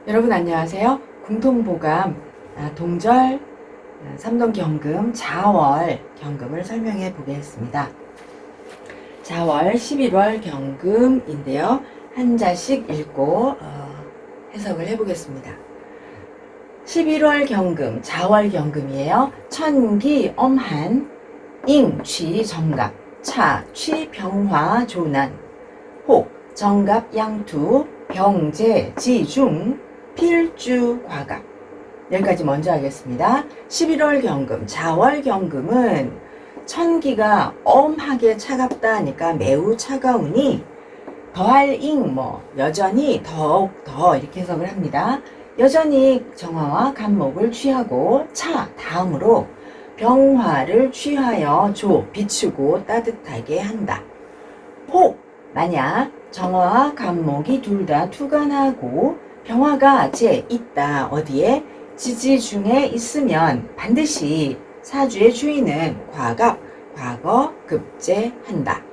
여러분 안녕하세요. 공통보감 동절 삼동경금 자월 경금을 설명해 보겠습니다. 자월 11월 경금인데요. 한자씩 읽고 해석을 해 보겠습니다. 11월 경금 자월 경금이에요. 천기 엄한 잉취 정갑 차취 병화 조난 혹 정갑 양투 병재 지중 필주 과갑. 여기까지 먼저 하겠습니다. 11월 경금 자월 경금은 천기가 엄하게 차갑다 하니까 매우 차가우니 더할 잉 여전히 더욱 더 이렇게 해석을 합니다. 여전히 정화와 간목을 취하고 차 다음으로 병화를 취하여 비추고 따뜻하게 한다. 혹 만약 정화와 간목이 둘 다 투간하고 병화가 있다 어디에 지지 중에 있으면 반드시 사주의 주인은 과거 급제한다.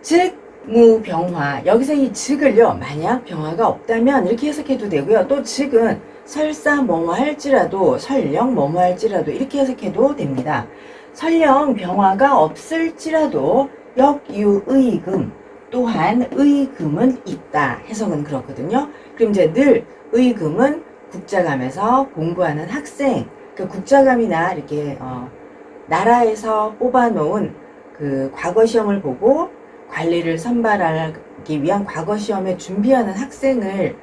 즉 무병화, 여기서 이 즉을요, 만약 병화가 없다면 이렇게 해석해도 되고요. 또 즉은 설사 할지라도 설령 할지라도 이렇게 해석해도 됩니다. 설령 병화가 없을지라도 역유의금 또한 의금은 있다. 해석은 그렇거든요. 그럼 이제 늘 의금은 국자감에서 공부하는 학생, 그 국자감이나 이렇게 나라에서 뽑아놓은 그 과거 시험을 보고 관리를 선발하기 위한 과거 시험에 준비하는 학생을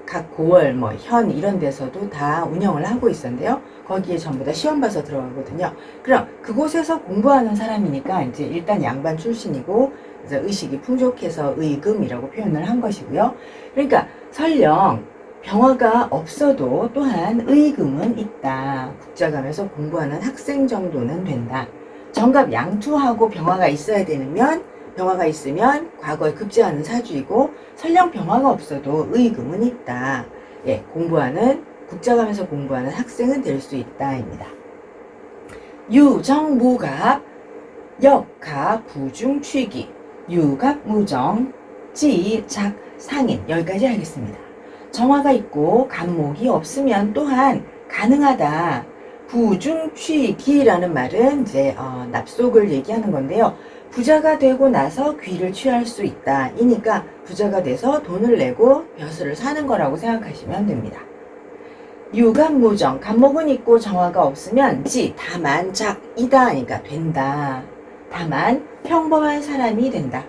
각 고월 현 이런 데서도 다 운영을 하고 있었는데요. 거기에 전부 다 시험 봐서 들어가거든요. 그럼 그곳에서 공부하는 사람이니까 이제 일단 양반 출신이고 그래서 의식이 풍족해서 의금이라고 표현을 한 것이고요. 그러니까 설령 병화가 없어도 또한 의금은 있다. 국자감에서 공부하는 학생 정도는 된다. 정갑 양투하고 병화가 있어야 되면 병화가 있으면 과거에 급제하는 사주이고 설령 병화가 없어도 의금은 있다. 국자감에서 공부하는 학생은 될 수 있다입니다. 유정무갑 역가 부중취기 유갑 무정 지작 상인 여기까지 하겠습니다. 정화가 있고 간목이 없으면 또한 가능하다. 부중취기라는 말은 이제 납속을 얘기하는 건데요. 부자가 되고 나서 귀를 취할 수 있다. 이니까 부자가 돼서 돈을 내고 벼슬을 사는 거라고 생각하시면 됩니다. 유간무정, 간목은 있고 정화가 없으면 다만 작이다 하니까 된다. 다만 평범한 사람이 된다.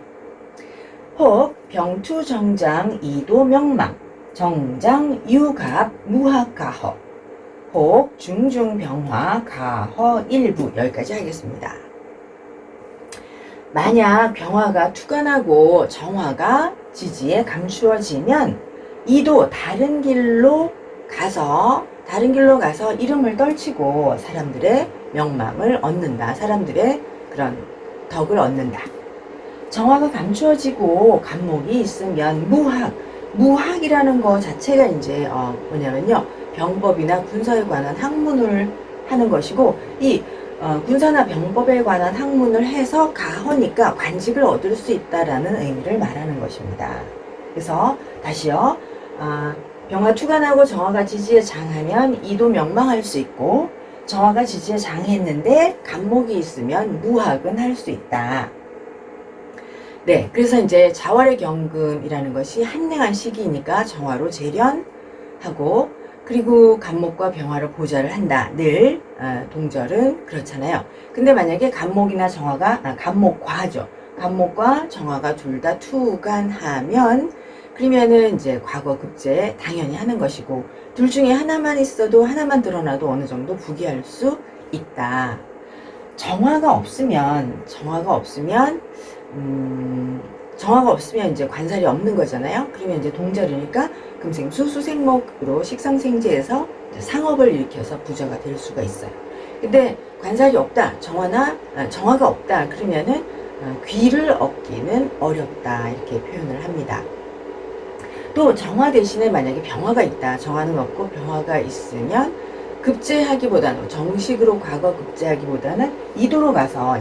혹 병투정장 이도명망 정장 유갑 무학가허 혹 중중병화 가허 일부 여기까지 하겠습니다. 만약 병화가 투간하고 정화가 지지에 감추어지면 이도 다른 길로 가서 이름을 떨치고 사람들의 명망을 얻는다. 사람들의 그런 덕을 얻는다. 정화가 감추어지고 간목이 있으면 무학이라는 거 자체가 이제 뭐냐면요. 병법이나 군사에 관한 학문을 하는 것이고 이 군사나 병법에 관한 학문을 해서 가허니까 관직을 얻을 수 있다라는 의미를 말하는 것입니다. 그래서 다시요. 병화 투간하고 정화가 지지에 장하면 이도 명망할 수 있고 정화가 지지에 장했는데 간목이 있으면 무학은 할 수 있다. 네, 그래서 이제 자월의 경금이라는 것이 한랭한 시기이니까 정화로 재련하고 그리고 간목과 병화로 보좌를 한다. 늘 동절은 그렇잖아요. 근데 만약에 간목이나 정화가 간목과죠. 간목과 정화가 둘 다 투간하면 그러면은 이제 과거 급제 당연히 하는 것이고 둘 중에 하나만 있어도 하나만 드러나도 어느 정도 부귀할 수 있다. 정화가 없으면 이제 관살이 없는 거잖아요. 그러면 이제 동절이니까 금생수수생목으로 식상생재에서 상업을 일으켜서 부자가 될 수가 있어요. 근데 관살이 없다, 정화가 없다 그러면은 귀를 얻기는 어렵다 이렇게 표현을 합니다. 또 정화 대신에 만약에 병화가 있다, 정화는 없고 병화가 있으면 급제하기보다는 정식으로 과거 급제하기보다는 이도로 가서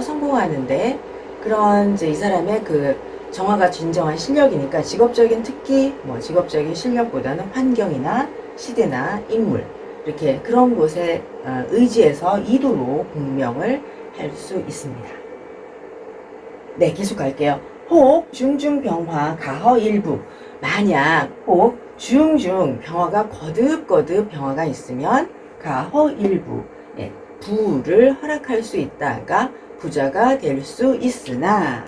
성공하는데 그런 이제 이 사람의 그 정화가 진정한 실력이니까 직업적인 특기, 뭐 직업적인 실력보다는 환경이나 시대나 인물 이렇게 그런 곳에 의지해서 이도로 공명을 할 수 있습니다. 네, 계속 갈게요. 혹 중중병화 가허일부. 만약 혹 중중 병화가 거듭거듭 병화가 있으면 가허일부, 예, 부를 허락할 수 있다가 부자가 될 수 있으나,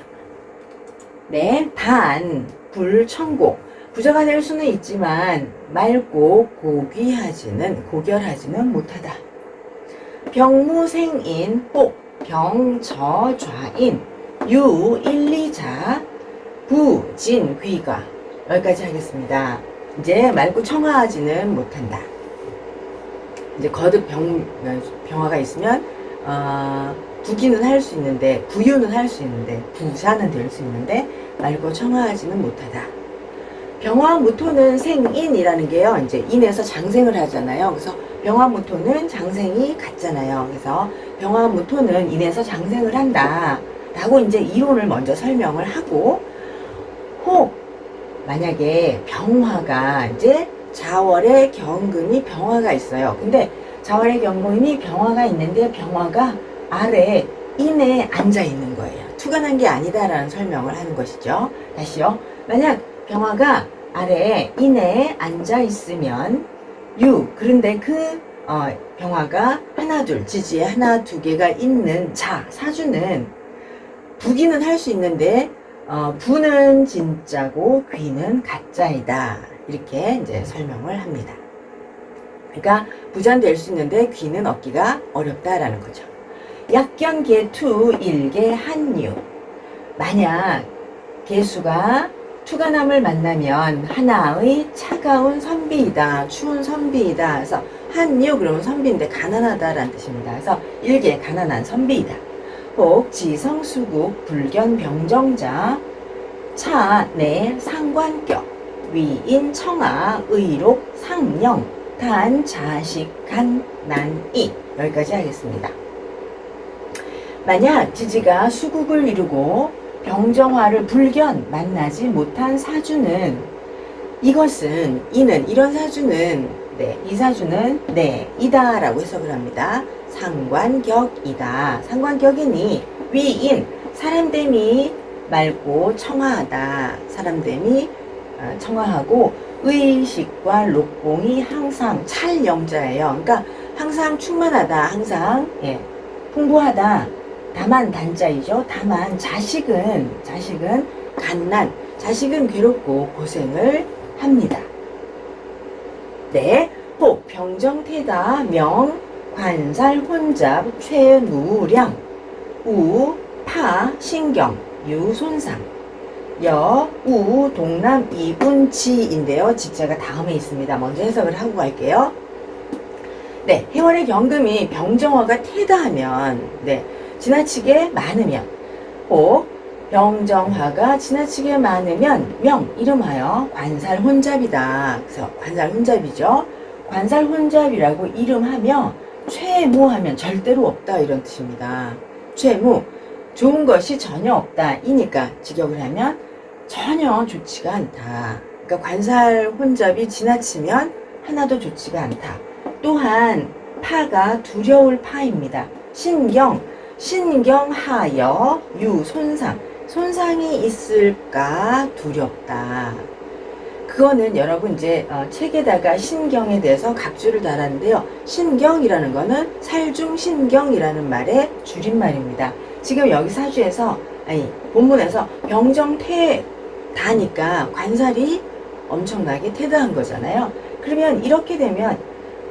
네, 단 불천고, 부자가 될 수는 있지만 맑고 고결하지는 못하다. 병무생인 혹 병저좌인 유 1, 2자 부진귀가. 여기까지 하겠습니다. 이제 맑고 청아하지는 못한다. 이제 거듭 병화가 있으면 부기는 할 수 있는데, 부유는 할 수 있는데, 부자는 될 수 있는데 맑고 청아하지는 못하다. 병화무토는 생인이라는 게요, 이제 인에서 장생을 하잖아요. 그래서 병화무토는 장생이 같잖아요. 그래서 병화무토는 인에서 장생을 한다 라고 이제 이론을 먼저 설명을 하고, 혹 만약에 병화가 이제 자월의 경금이 병화가 있어요. 근데 자월의 경금이 병화가 있는데 병화가 아래 인에 앉아 있는 거예요. 투간한 게 아니다라는 설명을 하는 것이죠. 다시요. 만약 병화가 아래에 인에 앉아 있으면 그런데 그 병화가 하나 둘 지지에 하나 두 개가 있는 사주는 부기는 할 수 있는데 부는 진짜고 귀는 가짜이다. 이렇게 이제 설명을 합니다. 그러니까 부자는 될 수 있는데 귀는 얻기가 어렵다라는 거죠. 약견개투 일개 한유. 만약 개수가 투가남을 만나면 하나의 차가운 선비이다, 추운 선비이다. 그래서 한유 그러면 선비인데 가난하다라는 뜻입니다. 그래서 일개 가난한 선비이다. 혹 지성수국 불견병정자 차내 상관격 위인 청아 의록 상령 단 자식 간난이. 여기까지 하겠습니다. 만약 지지가 수국을 이루고 병정화를 불견 만나지 못한 사주는, 이것은 이런 사주는 이 사주는 이다 라고 해석을 합니다. 상관격이다. 상관격이니 위인 사람됨이 맑고 청아하다. 사람됨이 청아하고 의식과 lok공이 항상 찰영자예요. 그러니까 항상 충만하다. 항상 풍부하다. 다만 단자이죠. 다만 자식은 간난, 자식은 괴롭고 고생을 합니다. 네, 혹 병정태다 명 관살 혼잡 최무량 우 파 신경 유손상 여 우 동남 이분치인데요. 지자가 다음에 있습니다. 먼저 해석을 하고 갈게요. 네, 해월의 경금이 병정화가 태다하면 지나치게 많으면, 혹 병정화가 지나치게 많으면 명 이름하여 관살혼잡이다. 그래서 관살혼잡이죠. 관살혼잡이라고 이름하며 최무하면 절대로 없다 이런 뜻입니다. 최무, 좋은 것이 전혀 없다 이니까 직역을 하면 전혀 좋지가 않다. 그러니까 관살혼잡이 지나치면 하나도 좋지가 않다. 또한 파가 두려울 파입니다. 신경하여 유손상, 손상이 있을까 두렵다. 그거는 여러분 이제 책에다가 신경에 대해서 각주를 달았는데요. 신경이라는 거는 살중신경이라는 말의 줄임말입니다. 지금 여기 사주에서 본문에서 병정태다니까 관살이 엄청나게 태다한 거잖아요. 그러면 이렇게 되면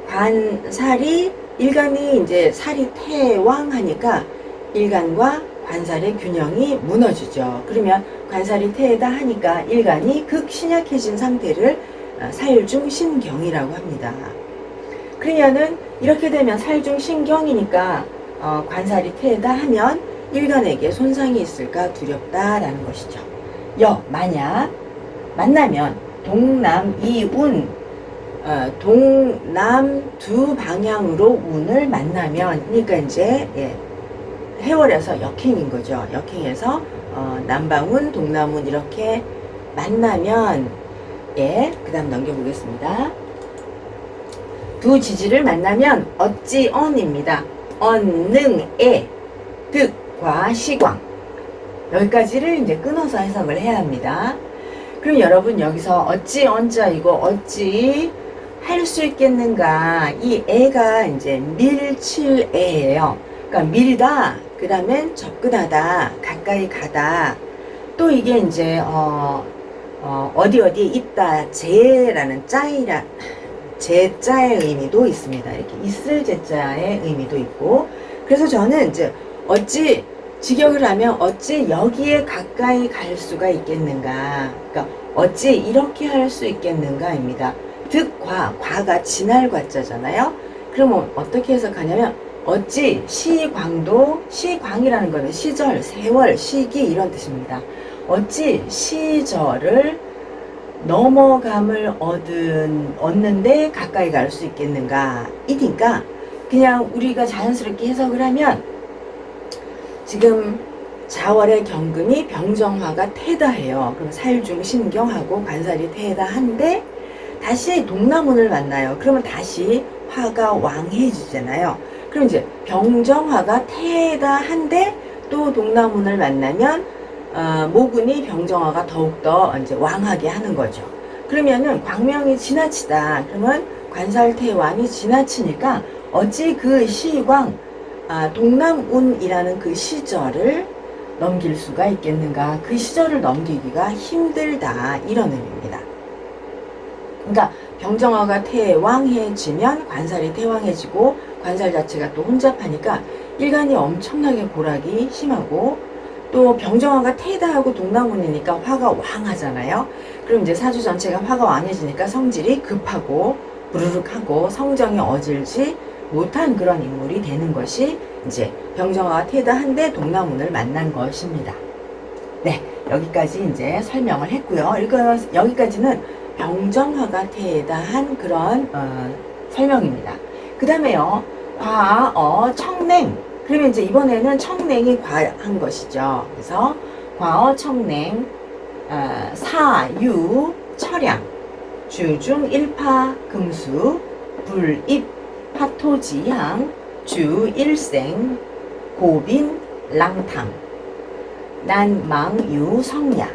관살이 일간이 이제 살이 태왕하니까 일간과 관살의 균형이 무너지죠. 그러면 관살이 태다 하니까 일간이 극신약해진 상태를 살중신경이라고 합니다. 그러면은 이렇게 되면 살중신경이니까 관살이 태다 하면 일간에게 손상이 있을까 두렵다라는 것이죠. 만약 만나면 동남 이운, 동남 두 방향으로 운을 만나면, 그러니까 이제 해월에서 역행인 거죠. 역행해서 남방운, 동남운 이렇게 만나면, 예, 그 다음 넘겨보겠습니다. 두 지지를 만나면 어찌언입니다. 언능에 득과 시광. 여기까지를 이제 끊어서 해석을 해야 합니다. 그럼 여러분 여기서 어찌언자이고 어찌 할 수 있겠는가? 이 애가 이제 밀칠애예요. 그러니까 밀다, 그 다음엔 접근하다, 가까이 가다. 또 이게 이제 어디 어디에 있다, 제라는 짜이라 제자의 의미도 있습니다. 이렇게 있을 제자의 의미도 있고. 그래서 저는 이제 어찌 직역을 하면 어찌 여기에 가까이 갈 수가 있겠는가. 그러니까 어찌 이렇게 할 수 있겠는가입니다. 득과, 과가 지날 과자잖아요. 그러면 어떻게 해석하냐면 어찌 시광도, 시광이라는 거는 시절, 세월, 시기 이런 뜻입니다. 어찌 시절을 넘어감을 얻는데 가까이 갈 수 있겠는가. 이니까 그냥 우리가 자연스럽게 해석을 하면 지금 자월의 경금이 병정화가 태다해요. 그럼 살중 신경하고 관살이 태다한데 다시 동남운을 만나요. 그러면 다시 화가 왕해지잖아요. 그럼 이제 병정화가 태다한데 또 동남운을 만나면 모군이 병정화가 더욱더 이제 왕하게 하는 거죠. 그러면은 광명이 지나치다. 그러면 관살태왕이 지나치니까 어찌 그 시광, 동남운이라는 그 시절을 넘길 수가 있겠는가. 그 시절을 넘기기가 힘들다. 이런 의미입니다. 그러니까 병정화가 태왕해지면 관살이 태왕해지고 관살 자체가 또 혼잡하니까 일간이 엄청나게 고락이 심하고 또 병정화가 태다하고 동남운이니까 화가 왕하잖아요. 그럼 이제 사주 전체가 화가 왕해지니까 성질이 급하고 부르륵하고 성정이 어질지 못한 그런 인물이 되는 것이 이제 병정화가 태다한데 동남운을 만난 것입니다. 네, 여기까지 이제 설명을 했고요. 여기까지는 병정화가 태다한 그런 설명입니다. 그 다음에요, 과어 청냉. 그러면 이제 이번에는 청냉이 과한 것이죠. 그래서 과어 청냉, 사유 철양, 주중 일파 금수, 불입 파토지향, 주일생 고빈 랑탕, 난망유 성야.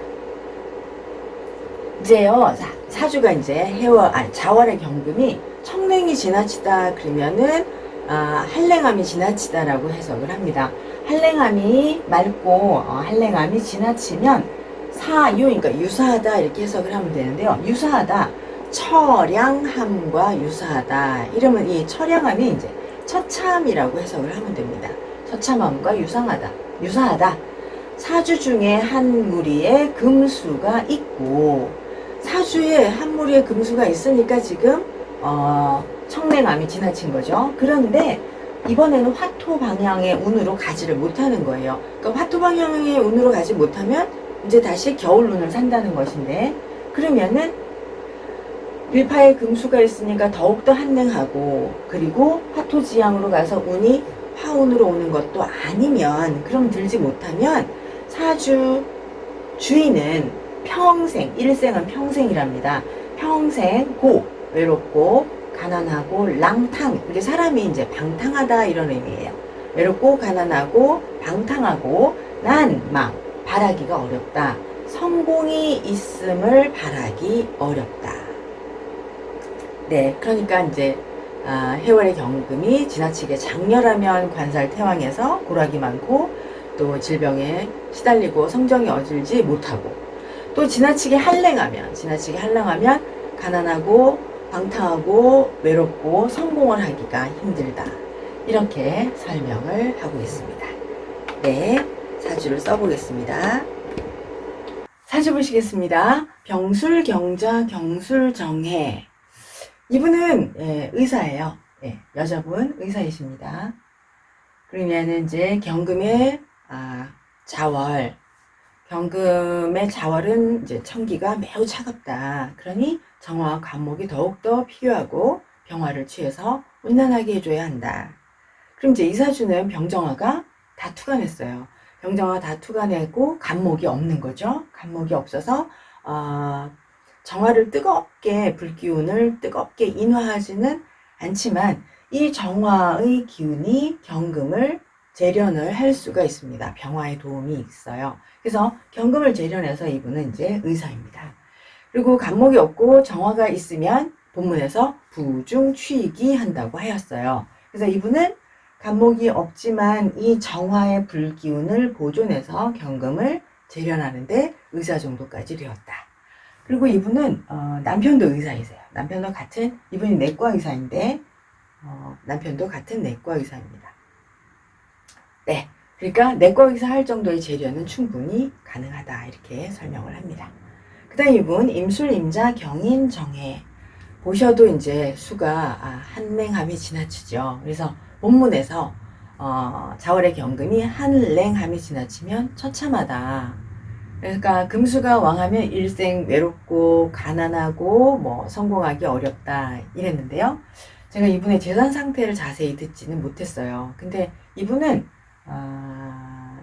이제요, 사주가 이제 자월의 경금이 청냉이 지나치다 그러면은 한랭암이 지나치다라고 해석을 합니다. 한랭암이 맑고 한랭암이 지나치면 사유, 그러니까 유사하다 이렇게 해석을 하면 되는데요. 유사하다, 처량함과 유사하다. 이러면 이 처량함이 이제 처참이라고 해석을 하면 됩니다. 처참함과 유사하다. 사주 중에 한 무리에 금수가 있고, 사주에 한 무리에 금수가 있으니까 지금 청냉암이 지나친 거죠. 그런데 이번에는 화토 방향의 운으로 가지를 못하는 거예요. 그러니까 화토 방향의 운으로 가지 못하면 이제 다시 겨울운을 산다는 것인데, 그러면은 일파에 금수가 있으니까 더욱더 한냉하고, 그리고 화토지향으로 가서 운이 화운으로 오는 것도 아니면, 그럼 들지 못하면 사주 주인은 평생, 일생은 평생이랍니다. 평생 외롭고 가난하고 랑탕, 이게 사람이 이제 방탕하다 이런 의미예요. 외롭고 가난하고 방탕하고 난망, 바라기가 어렵다. 성공이 있음을 바라기 어렵다. 네, 그러니까 이제 해월의 경금이 지나치게 장렬하면 관살 태왕에서 고락이 많고 또 질병에 시달리고 성정이 어질지 못하고, 또 지나치게 한랭하면 가난하고 방탕하고 외롭고 성공을 하기가 힘들다. 이렇게 설명을 하고 있습니다. 네, 사주를 써보겠습니다. 사주 보시겠습니다. 병술경자 경술정해. 이분은 의사예요. 여자분 의사이십니다. 그러면 이제 경금의 자월, 경금의 자월은 이제 청기가 매우 차갑다. 그러니 정화와 관목이 더욱더 필요하고 병화를 취해서 온난하게 해줘야 한다. 그럼 이제 이 사주는 병정화가 다 투관했어요. 병정화 다 투과내고 간목이 없는 거죠. 간목이 없어서 정화를 뜨겁게 불기운을 뜨겁게 인화하지는 않지만 이 정화의 기운이 경금을 재련을 할 수가 있습니다. 병화에 도움이 있어요. 그래서 경금을 재련해서 이분은 이제 의사입니다. 그리고 간목이 없고 정화가 있으면 본문에서 부중취익이 한다고 하였어요. 그래서 이분은 간목이 없지만 이 정화의 불기운을 보존해서 경금을 재련하는데 의사 정도까지 되었다. 그리고 이분은 남편도 의사이세요. 남편도 같은, 이분이 내과 의사인데 남편도 같은 내과 의사입니다. 네, 그러니까 내과 의사 할 정도의 재련은 충분히 가능하다, 이렇게 설명을 합니다. 그 다음 이분 임술, 임자, 경인, 정해 보셔도 이제 수가 한랭함이 지나치죠. 그래서 본문에서 자월의 경금이 한랭함이 지나치면 처참하다. 그러니까 금수가 왕하면 일생 외롭고 가난하고 뭐 성공하기 어렵다 이랬는데요. 제가 이분의 재산 상태를 자세히 듣지는 못했어요. 근데 이분은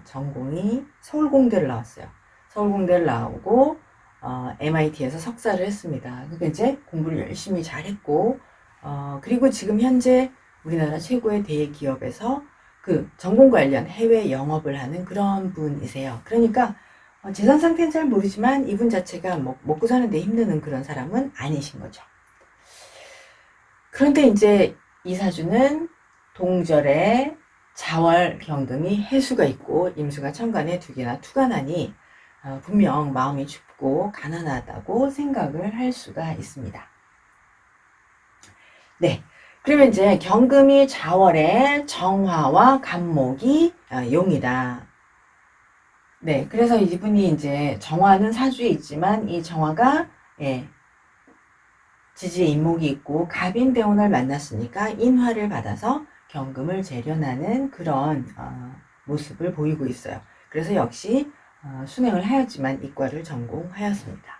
전공이 서울공대를 나왔어요. 서울공대를 나오고 MIT에서 석사를 했습니다. 그러니까 이제 공부를 열심히 잘했고 그리고 지금 현재 우리나라 최고의 대기업에서 그 전공 관련 해외 영업을 하는 그런 분이세요. 그러니까 재산 상태는 잘 모르지만 이분 자체가 먹고 사는데 힘드는 그런 사람은 아니신 거죠. 그런데 이제 이 사주는 동절에 자월 경금이 해수가 있고 임수가 천간에 두 개나 투간하니 분명 마음이 춥고 가난하다고 생각을 할 수가 있습니다. 네, 그러면 이제 경금이 자월에 정화와 간목이 용이다. 네, 그래서 이분이 이제 정화는 사주에 있지만 이 정화가 지지에 인목이 있고 갑인대운을 만났으니까 인화를 받아서 경금을 재련하는 그런 모습을 보이고 있어요. 그래서 역시 순행을 하였지만 이과를 전공하였습니다.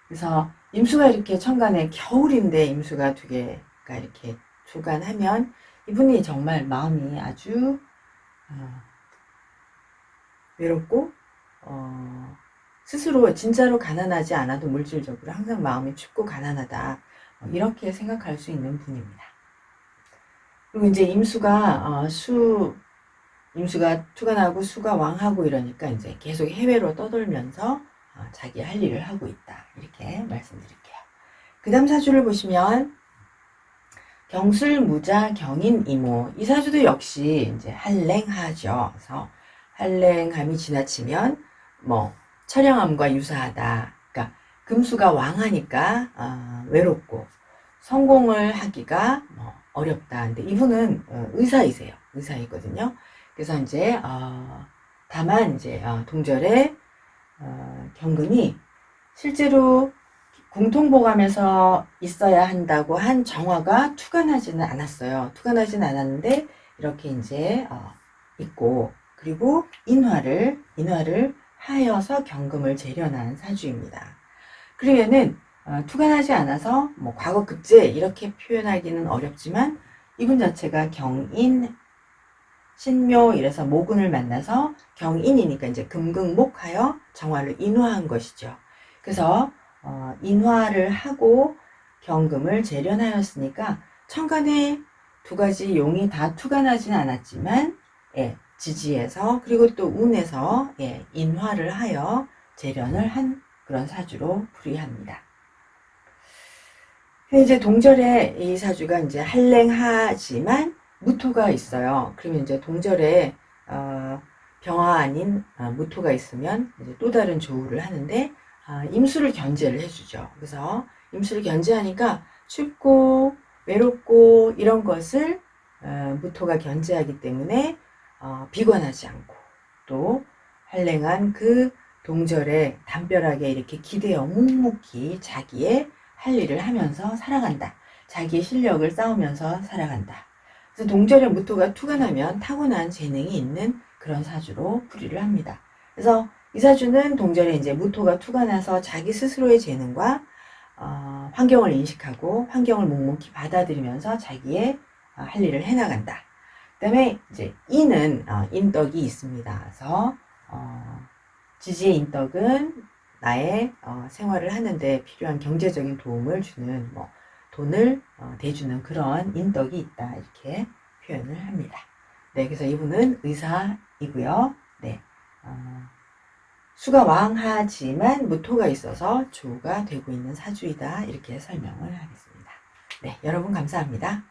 그래서 임수가 이렇게 천간에 겨울인데 임수가 두 개가 이렇게 주간하면 이분이 정말 마음이 아주 외롭고 스스로 진짜로 가난하지 않아도 물질적으로 항상 마음이 춥고 가난하다, 이렇게 생각할 수 있는 분입니다. 그리고 이제 임수가 임수가 투간하고 수가 왕하고 이러니까 이제 계속 해외로 떠돌면서 자기 할 일을 하고 있다, 이렇게 말씀드릴게요. 그 다음 사주를 보시면 경술, 무자, 경인, 이모, 이 사주도 역시 이제 한랭하죠. 그래서 한랭함이 지나치면 처량함과 유사하다. 그러니까 금수가 왕하니까 외롭고 성공을 하기가 어렵다. 근데 이분은 의사이세요. 의사이거든요. 그래서 이제 다만 이제 동절에 경금이 실제로 공통보감에서 있어야 한다고 한 정화가 투간하지는 않았어요. 투간하지는 않았는데 이렇게 이제 있고, 그리고 인화를 하여서 경금을 재련한 사주입니다. 그러면은 투간하지 않아서 과거 급제 이렇게 표현하기는 어렵지만 이분 자체가 경인, 신묘 이래서 모근을 만나서 경인이니까 이제 금극목하여 정화를 인화한 것이죠. 그래서 인화를 하고 경금을 재련하였으니까 천간에 두 가지 용이 다 투간하지는 않았지만 지지에서 그리고 또 운에서 인화를 하여 재련을 한 그런 사주로 풀이합니다. 이제 동절에 이 사주가 이제 한랭하지만 무토가 있어요. 그러면 이제 동절에 병화 아닌 무토가 있으면 이제 또 다른 조우를 하는데 임수를 견제를 해주죠. 그래서 임수를 견제하니까 춥고 외롭고 이런 것을 무토가 견제하기 때문에 비관하지 않고 또 한랭한 그 동절에 담벼락에 이렇게 기대어 묵묵히 자기의 할 일을 하면서 살아간다. 자기의 실력을 쌓으면서 살아간다. 그래서 동절에 무토가 투간하면 타고난 재능이 있는 그런 사주로 풀이를 합니다. 그래서 이 사주는 동절에 이제 무토가 투간해서 자기 스스로의 재능과 환경을 인식하고 환경을 묵묵히 받아들이면서 자기의 할 일을 해나간다. 그 다음에 이제 인은 인덕이 있습니다. 그래서 지지의 인덕은 나의 생활을 하는데 필요한 경제적인 도움을 주는 돈을 대주는 그런 인덕이 있다 이렇게 표현을 합니다. 네, 그래서 이분은 의사이고요. 네, 수가 왕하지만 무토가 있어서 조가 되고 있는 사주이다 이렇게 설명을 하겠습니다. 네, 여러분 감사합니다.